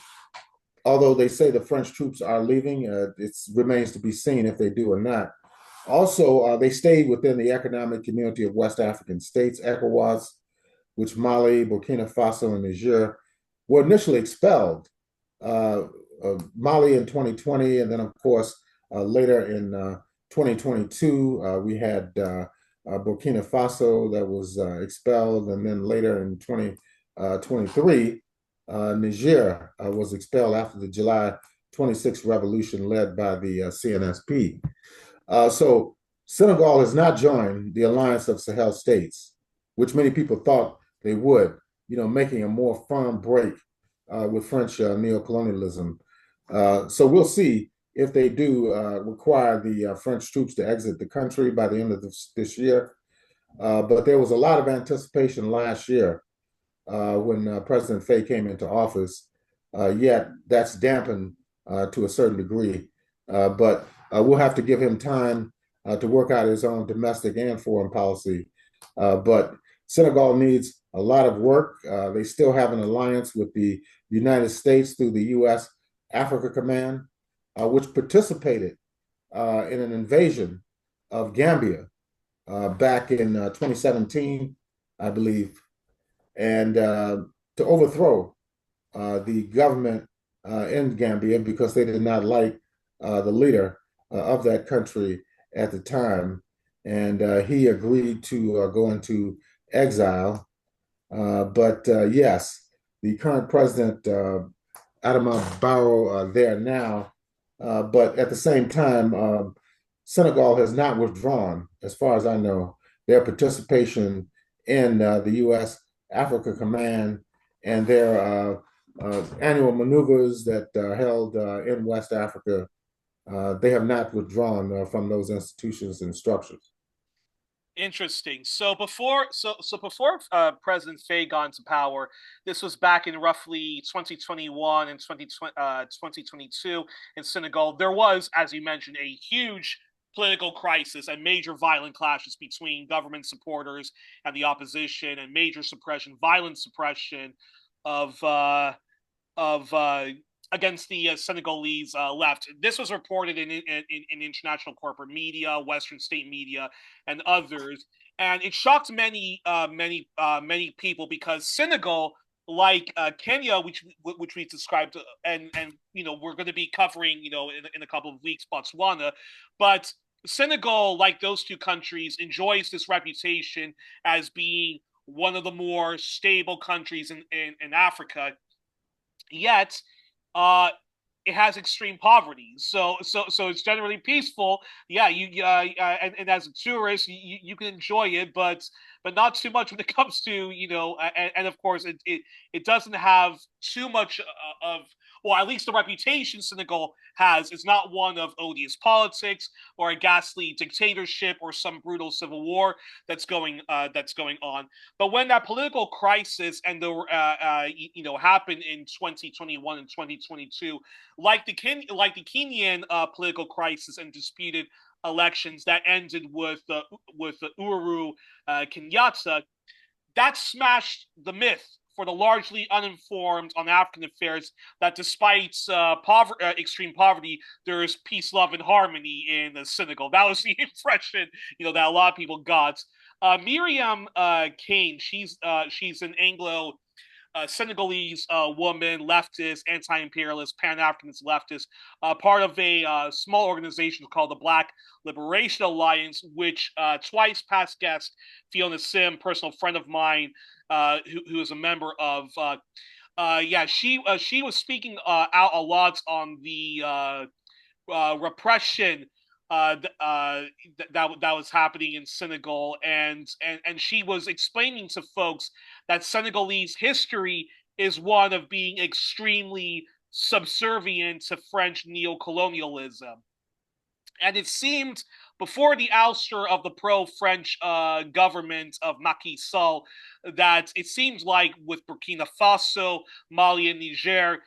Although they say the French troops are leaving, it remains to be seen if they do or not. Also, they stayed within the Economic Community of West African States, ECOWAS, which Mali, Burkina Faso, and Niger were initially expelled. Uh, Mali in 2020, and then, of course, later in 2022, we had Burkina Faso that was expelled, and then later in 2023, Niger was expelled after the July 26th revolution led by the CNSP. So Senegal has not joined the alliance of Sahel states, which many people thought they would, making a more firm break with French neocolonialism. So we'll see if they do require the French troops to exit the country by the end of this year. But there was a lot of anticipation last year when President Faye came into office. Yet that's dampened to a certain degree. But we'll have to give him time to work out his own domestic and foreign policy. But Senegal needs a lot of work. They still have an alliance with the United States through the U.S. Africa Command, which participated in an invasion of Gambia back in 2017, I believe, and to overthrow the government in Gambia because they did not like the leader of that country at the time. And he agreed to go into exile. But yes, the current president, Adama Barrow, there now. But at the same time, Senegal has not withdrawn, as far as I know, their participation in the U.S. Africa Command and their annual maneuvers that are held in West Africa. They have not withdrawn from those institutions and structures. Interesting. So before President Faye got into power, this was back in roughly 2021 and 2022 in Senegal. There was, as you mentioned, a huge political crisis and major violent clashes between government supporters and the opposition, and major suppression, violent suppression of of against the Senegalese left. This was reported in international corporate media, Western state media, and others, and it shocked many people because Senegal, like Kenya, which we described, and we're going to be covering in a couple of weeks, Botswana, but Senegal, like those two countries, enjoys this reputation as being one of the more stable countries in Africa. Yet, uh, it has extreme poverty. So it's generally peaceful. Yeah, and as a tourist, you can enjoy it, but not too much when it comes to and of course it doesn't have too much of, well, at least the reputation Senegal has is not one of odious politics or a ghastly dictatorship or some brutal civil war that's going on. But when that political crisis and the happened in 2021 and 2022, like the Kenyan political crisis and disputed elections that ended with Uhuru Kenyatta, that smashed the myth for the largely uninformed on African affairs that despite extreme poverty, there is peace, love, and harmony in Senegal. That was the impression that a lot of people got. Miriam Kane, she's an Anglo Senegalese woman, leftist, anti-imperialist, Pan-Africanist leftist, part of a small organization called the Black Liberation Alliance, which twice past guest Fiona Sim, personal friend of mine, who is a member of. She was speaking out a lot on the repression that was happening in Senegal, and she was explaining to folks that Senegalese history is one of being extremely subservient to French neocolonialism. And it seemed before the ouster of the pro-French government of Macky Sall, that it seems like with Burkina Faso, Mali, and Niger,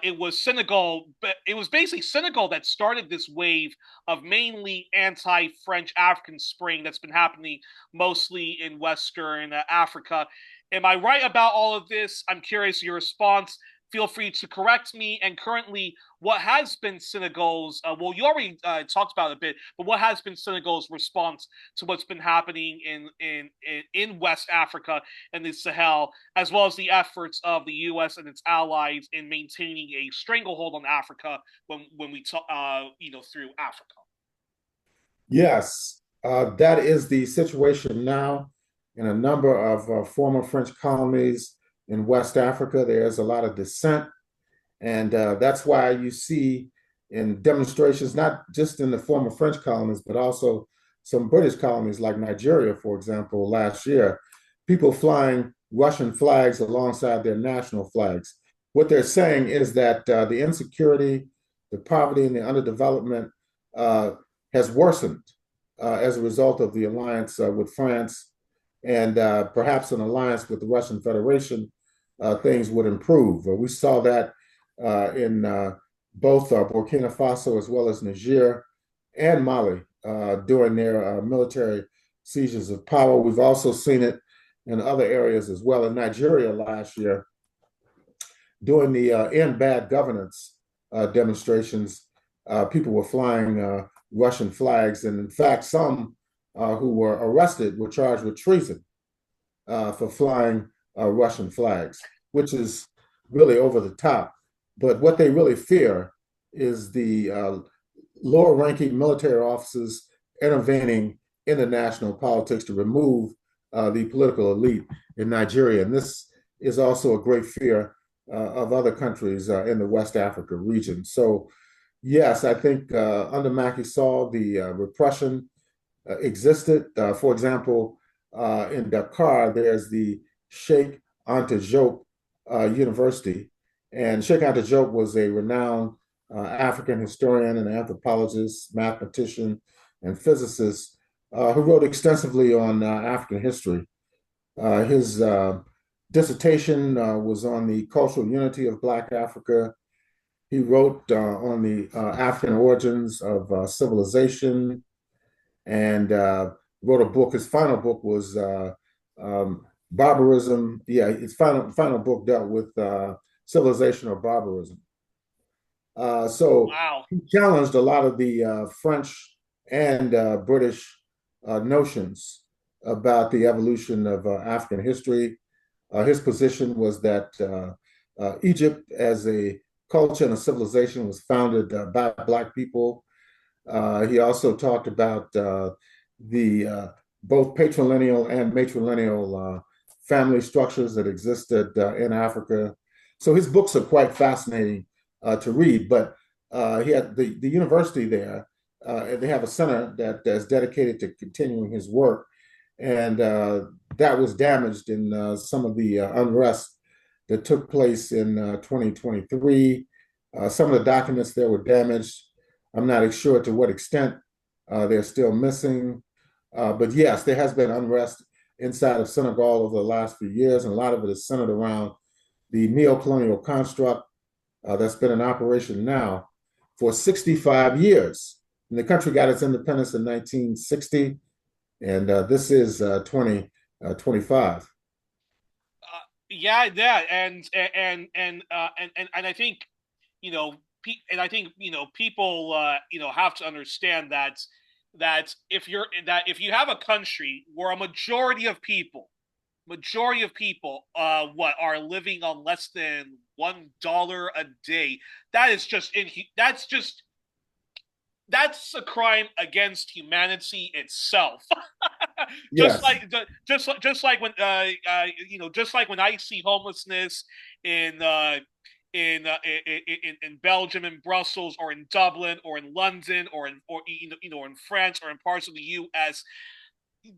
it was Senegal. It was basically Senegal that started this wave of mainly anti-French African Spring that's been happening mostly in Western Africa. Am I right about all of this? I'm curious your response. Feel free to correct me. And currently, what has been Senegal's? Well, you already talked about it a bit, but what has been Senegal's response to what's been happening in West Africa and the Sahel, as well as the efforts of the U.S. and its allies in maintaining a stranglehold on Africa when we talk, through Africa? Yes, that is the situation now in a number of former French colonies in West Africa. There's a lot of dissent, and that's why you see in demonstrations, not just in the former French colonies, but also some British colonies like Nigeria, for example, last year, people flying Russian flags alongside their national flags. What they're saying is that the insecurity, the poverty, and the underdevelopment uh, has worsened as a result of the alliance with France and perhaps an alliance with the Russian Federation, things would improve. We saw that in both Burkina Faso as well as Niger and Mali during their military seizures of power. We've also seen it in other areas as well. In Nigeria last year, during the End Bad Governance demonstrations, people were flying Russian flags. And in fact, some who were arrested were charged with treason for flying Russian flags, which is really over the top. But what they really fear is the lower ranking military officers intervening in the national politics to remove the political elite in Nigeria. And this is also a great fear of other countries in the West Africa region. So, yes, I think under Macky Sall, the repression existed. For example, in Dakar, there's the Sheikh Anta Diop University. And Sheikh Anta Diop was a renowned African historian and anthropologist, mathematician, and physicist who wrote extensively on African history. His dissertation was on the cultural unity of Black Africa. He wrote on the African origins of civilization and wrote a book. His final book was Barbarism. Yeah, his final book dealt with civilization or barbarism. So Wow. he challenged a lot of the French and British notions about the evolution of African history. His position was that Egypt as a culture and a civilization was founded by Black people. He also talked about the both patrilineal and matrilineal family structures that existed in Africa. So his books are quite fascinating to read. But he had the university there. They have a center that is dedicated to continuing his work, and that was damaged in some of the unrest that took place in 2023. Some of the documents there were damaged. I'm not sure to what extent they're still missing. But yes, there has been unrest inside of Senegal over the last few years, and a lot of it is centered around the neo-colonial construct that's been in operation now for 65 years. And the country got its independence in 1960, and this is 2025. Yeah, and I think and I think people have to understand that if you have a country where a majority of people what are living on less than $1 a day, that is just that's a crime against humanity itself. just Yes, like just like when just like when I see homelessness in in Belgium, in Brussels, or in Dublin, or in London, or in France, or in parts of the U.S.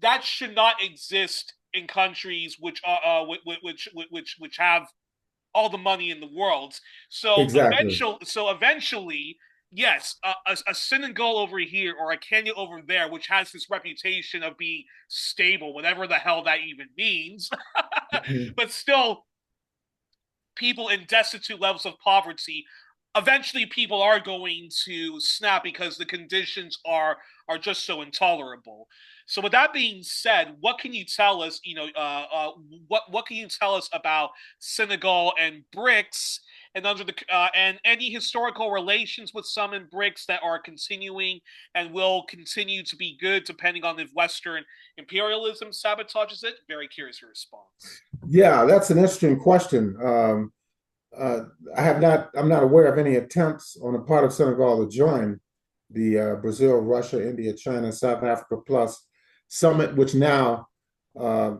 That should not exist in countries which have all the money in the world. So exactly. eventually, yes, a Senegal over here or a Kenya over there, which has this reputation of being stable, whatever the hell that even means, but still, people in destitute levels of poverty, eventually people are going to snap because the conditions are just so intolerable. So with that being said, what can you tell us, what can you tell us about Senegal and BRICS, and under the and any historical relations with some in BRICS that are continuing and will continue to be good depending on if Western imperialism sabotages it? Very curious your response. Yeah, that's an interesting question. Uh, I'm not aware of any attempts on the part of Senegal to join the Brazil, Russia, India, China, South Africa Plus summit, which now, uh,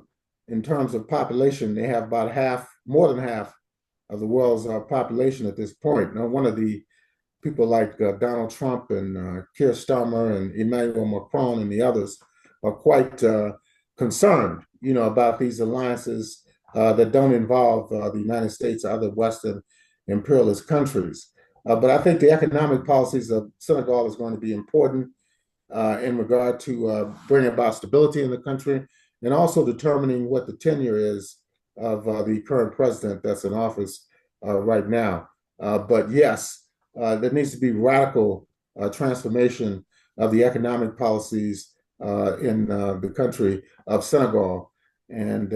in terms of population, they have about half, more than half of the world's population at this point. Now, one of the people like Donald Trump and Keir Starmer and Emmanuel Macron and the others are quite concerned, about these alliances that don't involve the United States or other Western imperialist countries. But I think the economic policies of Senegal is going to be important in regard to bringing about stability in the country and also determining what the tenure is of the current president that's in office right now. But yes, there needs to be radical transformation of the economic policies in the country of Senegal. And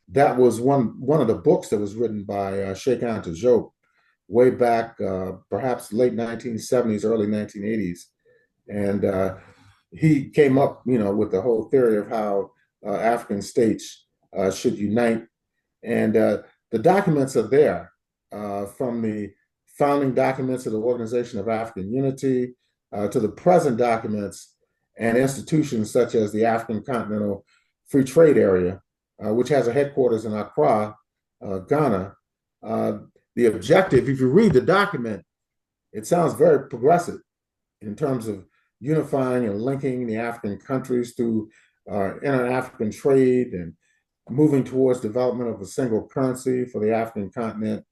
that was one of the books that was written by Cheikh Anta Diop way back, perhaps late 1970s, early 1980s. And he came up, with the whole theory of how African states should unite. And the documents are there from the founding documents of the Organization of African Unity to the present documents and institutions such as the African Continental Free Trade Area, which has a headquarters in Accra, Ghana. The objective, if you read the document, it sounds very progressive in terms of unifying and linking the African countries through inter-African trade and moving towards development of a single currency for the African continent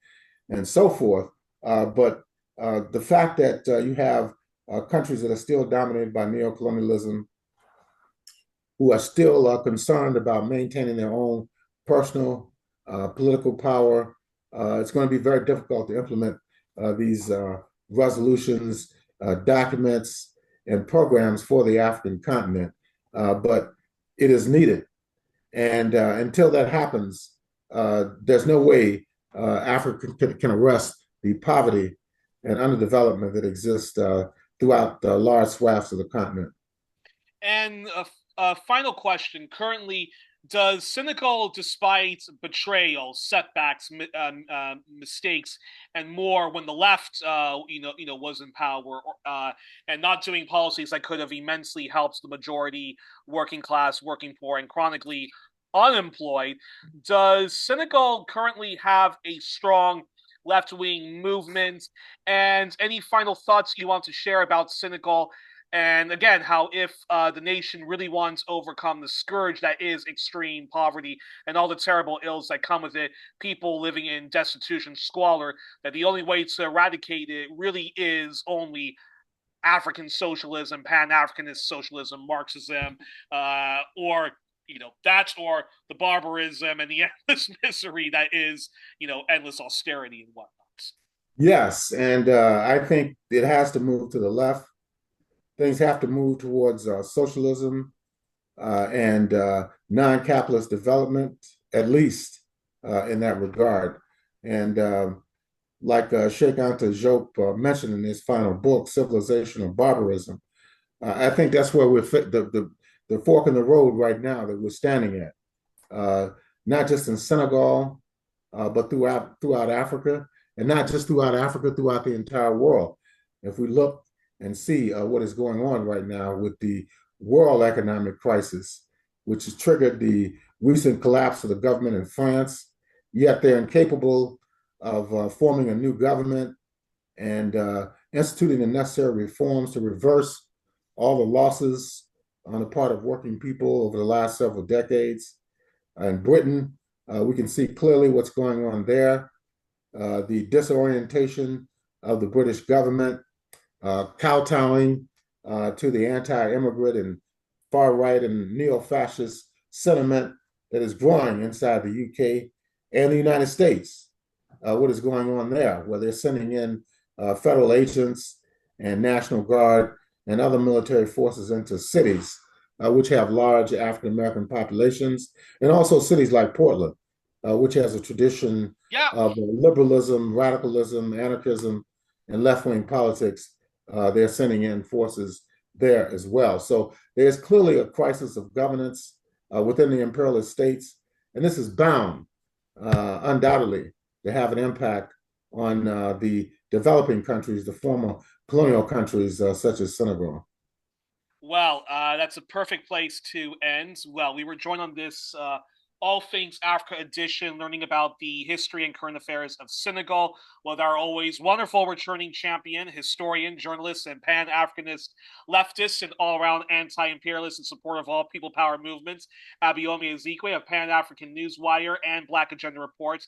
and so forth. But the fact that you have countries that are still dominated by neocolonialism, who are still concerned about maintaining their own personal political power, it's going to be very difficult to implement these resolutions, documents, and programs for the African continent. But it is needed. And until that happens, there's no way Africa can arrest the poverty and underdevelopment that exists throughout large swaths of the continent. And a final question. Currently, does Senegal, despite betrayal, setbacks, mistakes, and more, when the left, was in power, and not doing policies that could have immensely helped the majority, working class, working poor, and chronically unemployed, does Senegal currently have a strong left-wing movement? And any final thoughts you want to share about Senegal, and again, how if the nation really wants to overcome the scourge that is extreme poverty and all the terrible ills that come with it, people living in destitution, squalor, that the only way to eradicate it really is only African socialism, Pan-Africanist socialism, Marxism, or or the barbarism and the endless misery that is, endless austerity and whatnot. Yes, and I think it has to move to the left. Things have to move towards socialism and non-capitalist development, at least in that regard. And like Cheikh Anta Diop mentioned in his final book, Civilization or Barbarism, I think that's where we're the fork in the road right now that we're standing at, not just in Senegal, but throughout Africa, and not just throughout Africa, throughout the entire world. If we look and see what is going on right now with the world economic crisis, which has triggered the recent collapse of the government in France, yet they're incapable of forming a new government and instituting the necessary reforms to reverse all the losses on the part of working people over the last several decades. In Britain, we can see clearly what's going on there. The disorientation of the British government kowtowing to the anti-immigrant and far-right and neo-fascist sentiment that is growing inside the UK and the United States. What is going on there, where they're sending in federal agents and National Guard and other military forces into cities which have large African American populations, and also cities like Portland, which has a tradition Yeah. of liberalism, radicalism, anarchism, and left wing politics. They're sending in forces there as well. So there's clearly a crisis of governance within the imperialist states, and this is bound, undoubtedly, to have an impact on the developing countries, the former colonial countries such as Senegal. Well, that's a perfect place to end. Well, we were joined on this All Things Africa edition, learning about the history and current affairs of Senegal with our always wonderful returning champion, historian, journalist, and Pan-Africanist leftist and all-around anti-imperialist in support of all people power movements, Abayomi Azikiwe of Pan-African Newswire and Black Agenda Reports.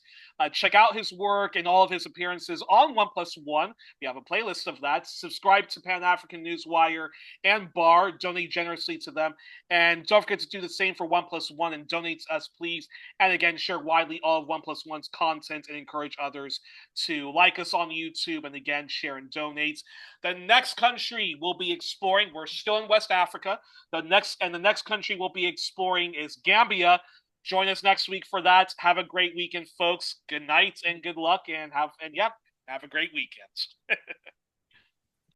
Check out his work and all of his appearances on 1+1. We have a playlist of that. Subscribe to Pan-African Newswire and Bar. Donate generously to them. And don't forget to do the same for 1+1 and donate to us, please. And again, share widely all of 1+1's content and encourage others to like us on YouTube and again, share and donate. The next country we'll be exploring, we're still in West Africa. The next country we'll be exploring is Gambia. Join us next week for that. Have a great weekend, folks. Good night and good luck, and have a great weekend.